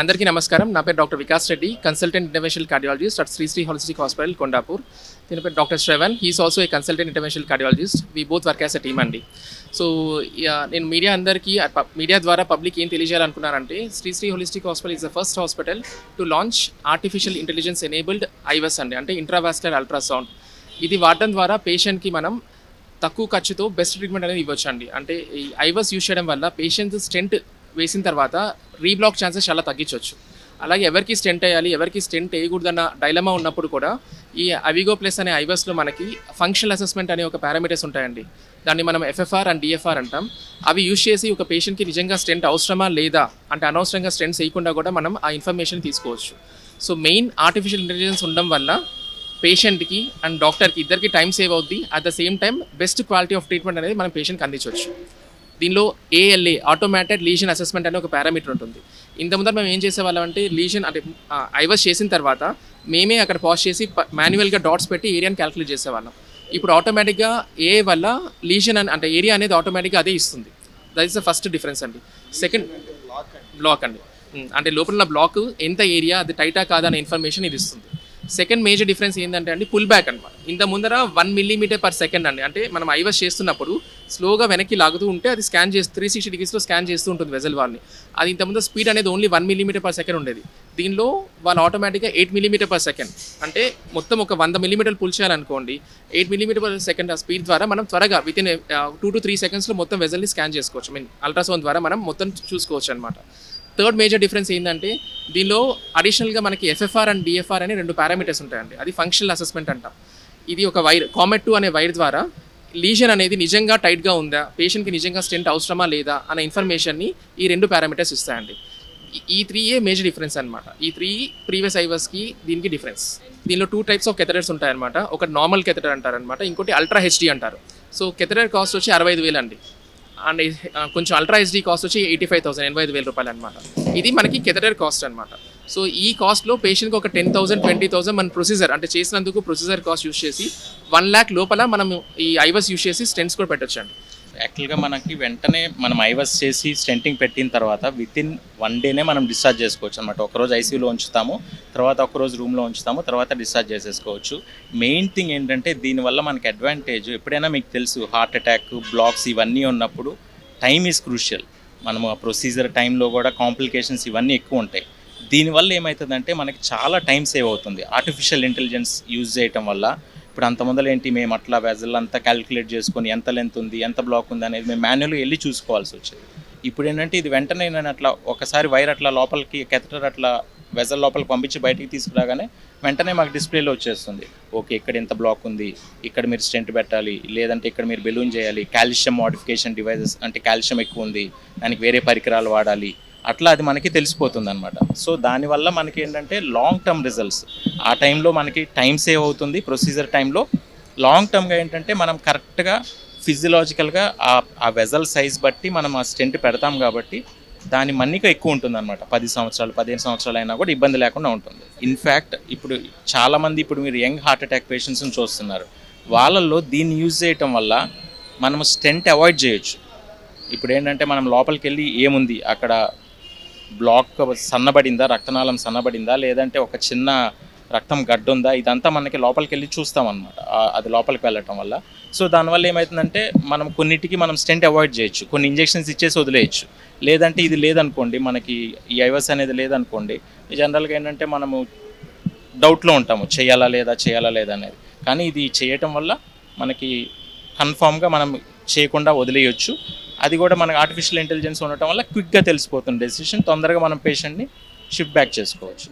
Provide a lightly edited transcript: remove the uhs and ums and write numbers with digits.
అందరికీ నమస్కారం. నా పేరు doctor Vikas Reddy, consultant interventional cardiologist at Shri holistic hospital Kondapur. దీని పేరు doctor Shravan. He's also a consultant interventional cardiologist. We both work as a team అండి. సో నేను మీడియా ద్వారా పబ్లిక్ ఏం తెలియజేయాలనుకున్నానంటే, Shri holistic hospital is the first hospital to launch artificial intelligence enabled IVUS అండి, అంటే intravascular ultrasound. ఇది వాడడం ద్వారా పేషెంట్కి మనం తక్కువ ఖర్చుతో బెస్ట్ ట్రీట్మెంట్ అనేది ఇవ్వచ్చు అండి. అంటే ఈ ఐవస్ యూజ్ చేయడం వల్ల పేషెంట్ స్టెంట్ వేసిన తర్వాత రీబ్లాక్ ఛాన్సెస్ చాలా తగ్గించవచ్చు. అలాగే ఎవరికి స్టెంట్ వేయాలి, ఎవరికి స్టెంట్ వేయకూడదన్న డైలమా ఉన్నప్పుడు కూడా ఈ అవిగో ప్లస్ అనే ఐవస్లో మనకి ఫంక్షనల్ అసెస్మెంట్ అనే ఒక పారామీటర్స్ ఉంటాయండి. దాన్ని మనం ఎఫ్ఎఫ్ఆర్ అండ్ డిఎఫ్ఆర్ అంటాం. అవి యూజ్ చేసి ఒక పేషెంట్కి నిజంగా స్టెంట్ అవసరమా లేదా అంటే అనవసరంగా స్టెంట్స్ వేయకుండా కూడా మనం ఆ ఇన్ఫర్మేషన్ తీసుకోవచ్చు. సో మెయిన్ ఆర్టిఫిషియల్ ఇంటెలిజెన్స్ ఉండడం వల్ల పేషెంట్కి అండ్ డాక్టర్కి ఇద్దరికి టైం సేవ్ అవుద్ది. At the same time best quality of treatment అనేది మనం పేషెంట్కి అందించవచ్చు. దీనిలో ఏఎల్ఏ ఆటోమేటెడ్ లీజన్ అసెస్మెంట్ అనే ఒక పారామీటర్ ఉంటుంది. ఇంతకుముందు మేము ఏం చేసేవాళ్ళం అంటే లీజన్ అంటే ఐవస్ చేసిన తర్వాత మేమే అక్కడ పాజ్ చేసి మాన్యువల్గా డాట్స్ పెట్టి ఏరియాని క్యాలిక్యులేట్ చేసేవాళ్ళం. ఇప్పుడు ఆటోమేటిక్గా ఏ వల్ల లీజన్ అంటే ఏరియా అనేది ఆటోమేటిక్గా అదే ఇస్తుంది. That is the first difference అండి. సెకండ్ బ్లాక్ అండి, అంటే లోపల బ్లాక్ ఎంత ఏరియా అది టైటా కాదా అనే ఇన్ఫర్మేషన్ ఇది ఇస్తుంది. సెకండ్ మేజర్ డిఫరెన్స్ ఏంటంటే అండి పుల్ బ్యాక్ అనమాట. ఇంత ముందర 1 mm/s అండి, అంటే మనం ఐవస్ చేస్తున్నప్పుడు స్లోగా వెనక్కి లాగుతూ ఉంటే అది స్కాన్ చేసి 360 degreesలో స్కాన్ చేస్తూ ఉంటుంది వెజల్ వాల్ని. అది ఇంతకుముందు స్పీడ్ అనేది ఓన్లీ 1 mm/s ఉండేది. దీనిలో వాళ్ళు ఆటోమేటిక్గా 8 mm/s, అంటే మొత్తం ఒక 100 mm పుల్ చేయాలనుకోండి, 8 mm/s ఆ స్పీడ్ ద్వారా మనం త్వరగా వితిన్ 2 to 3 secondsలో మొత్తం వెజల్ని స్కాన్ చేసుకోవచ్చు. అల్ట్రాసౌండ్ ద్వారా మనం మొత్తం చూసుకోవచ్చు అనమాట. థర్డ్ మేజర్ డిఫరెన్స్ ఏంటంటే దీనిలో అడిషనల్గా మనకి ఎఫ్ఎఫ్ఆర్ అండ్ డిఎఫ్ఆర్ అనే 2 పారామీటర్స్ ఉంటాయండి. అది ఫంక్షనల్ అసెస్మెంట్ అంటాం. ఇది ఒక వైర్ COMET-2 అనే వైర్ ద్వారా లీజన్ అనేది నిజంగా టైట్గా ఉందా, పేషెంట్కి నిజంగా స్టెంట్ అవసరమా లేదా అనే ఇన్ఫర్మేషన్ని ఈ 2 పారామీటర్స్ ఇస్తాయండి. ఈ 3 మేజర్ డిఫరెన్స్ అనమాట. ఈ 3 ప్రీవియస్ ఐవస్కి దీనికి డిఫరెన్స్. దీనిలో 2 types ఆఫ్ కెథటర్స్ ఉంటాయన్నమాట. ఒకటి నార్మల్ కెథటర్ అంటారనమాట, ఇంకోటి అల్ట్రా హెచ్డి అంటారు. సో కెథటర్ కాస్ట్ వచ్చి 65,000 అండి, అండ్ కొంచెం అల్ట్రా హెచ్డి కాస్ట్ వచ్చి 85,000 85,000 రూపాయలు అనమాట. ఇది మనకి కెథటర్ కాస్ట్ అనమాట. సో ఈ కాస్ట్లో పేషెంట్కి ఒక 10,000 20,000 మన ప్రొసీజర్ అంటే చేసినందుకు ప్రొసీజర్ కాస్ట్ యూస్ చేసి 1 lakh లోపల మనం ఈ ఐవస్ యూస్ చేసి స్టెంట్స్ కూడా పెట్టచ్చు అండి. యాక్చువల్గా మనకి వెంటనే మనం ఐవస్ చేసి స్టెంటింగ్ పెట్టిన తర్వాత వితిన్ 1 day మనం డిశ్చార్జ్ చేసుకోవచ్చు అనమాట. ఒకరోజు ఐసీయూలో ఉంచుతాము, తర్వాత ఒకరోజు రూమ్లో ఉంచుతాము, తర్వాత డిశ్చార్జ్ చేసేసుకోవచ్చు. మెయిన్ థింగ్ ఏంటంటే దీనివల్ల మనకి అడ్వాంటేజ్, ఎప్పుడైనా మీకు తెలుసు హార్ట్ అటాక్, బ్లాక్స్ ఇవన్నీ ఉన్నప్పుడు టైం ఈజ్ క్రూషియల్. మనము ఆ ప్రొసీజర్ టైంలో కూడా కాంప్లికేషన్స్ ఇవన్నీ ఎక్కువ ఉంటాయి. దీనివల్ల ఏమవుతుందంటే మనకి చాలా టైం సేవ్ అవుతుంది ఆర్టిఫిషియల్ ఇంటెలిజెన్స్ యూజ్ చేయటం వల్ల. ఇప్పుడు అంత ముందర ఏంటి, మేము అట్లా వెజల్ అంతా క్యాలిక్యులేట్ చేసుకొని ఎంత లెంత్ ఉంది, ఎంత బ్లాక్ ఉంది అనేది మేము మాన్యువల్గా వెళ్ళి చూసుకోవాల్సి వచ్చేది. ఇప్పుడు ఏంటంటే ఇది వెంటనే నేను అట్లా ఒకసారి వైర్ అట్లా లోపలికి కెథటర్ అట్లా వెజల్ లోపలికి పంపించి బయటికి తీసుకురాగానే వెంటనే మాకు డిస్ప్లేలో వచ్చేస్తుంది. ఓకే, ఇక్కడ ఎంత బ్లాక్ ఉంది, ఇక్కడ మీరు స్టెంట్ పెట్టాలి, లేదంటే ఇక్కడ మీరు బెలూన్ చేయాలి, కాల్షియం మోడిఫికేషన్ డివైజెస్ అంటే కాల్షియం ఎక్కువ ఉంది, దానికి వేరే పరికరాలు వాడాలి, అట్లా అది మనకి తెలిసిపోతుంది అనమాట. సో దానివల్ల మనకి ఏంటంటే లాంగ్ టర్మ్ రిజల్ట్స్, ఆ టైంలో మనకి టైం సేవ్ అవుతుంది ప్రొసీజర్ టైంలో. లాంగ్ టర్మ్గా ఏంటంటే మనం కరెక్ట్గా ఫిజియలాజికల్గా ఆ వెజల్ సైజ్ బట్టి మనం ఆ స్టెంట్ పెడతాం కాబట్టి దాని మన్నిక ఎక్కువ ఉంటుంది అనమాట. 10 సంవత్సరాలు 15 సంవత్సరాలు అయినా కూడా ఇబ్బంది లేకుండా ఉంటుంది. ఇన్ఫ్యాక్ట్ ఇప్పుడు చాలామంది ఇప్పుడు మీరు యంగ్ హార్ట్ అటాక్ పేషెంట్స్ని చూస్తున్నారు, వాళ్ళల్లో దీన్ని యూజ్ చేయటం వల్ల మనము స్టెంట్ అవాయిడ్ చేయొచ్చు. ఇప్పుడు ఏంటంటే మనం లోపలికి వెళ్ళి ఏముంది అక్కడ బ్లాక్ సన్నబడిందా, రక్తనాళం సన్నబడిందా, లేదంటే ఒక చిన్న రక్తం గడ్డ ఉందా, ఇదంతా మనకి లోపలికి వెళ్ళి చూస్తామన్నమాట అది లోపలికి వెళ్ళటం వల్ల. సో దానివల్ల ఏమవుతుందంటే మనం కొన్నిటికి మనం స్టెంట్ అవాయిడ్ చేయొచ్చు, కొన్ని ఇంజెక్షన్స్ ఇచ్చేసి వదిలేయచ్చు. లేదంటే ఇది లేదనుకోండి, మనకి ఈ ఐవస్ అనేది లేదనుకోండి, జనరల్గా ఏంటంటే మనము డౌట్లో ఉంటాము చేయాలా లేదా అనేది. కానీ ఇది చేయటం వల్ల మనకి కన్ఫామ్గా మనం చేయకుండా వదిలేయచ్చు. అది కూడా మనకు ఆర్టిఫిషియల్ ఇంటెలిజెన్స్ ఉండటం వల్ల క్విక్గా తెలిసిపోతుంది డెసిషన్, తొందరగా మనం పేషెంట్ని షిఫ్ట్ బ్యాక్ చేసుకోవచ్చు.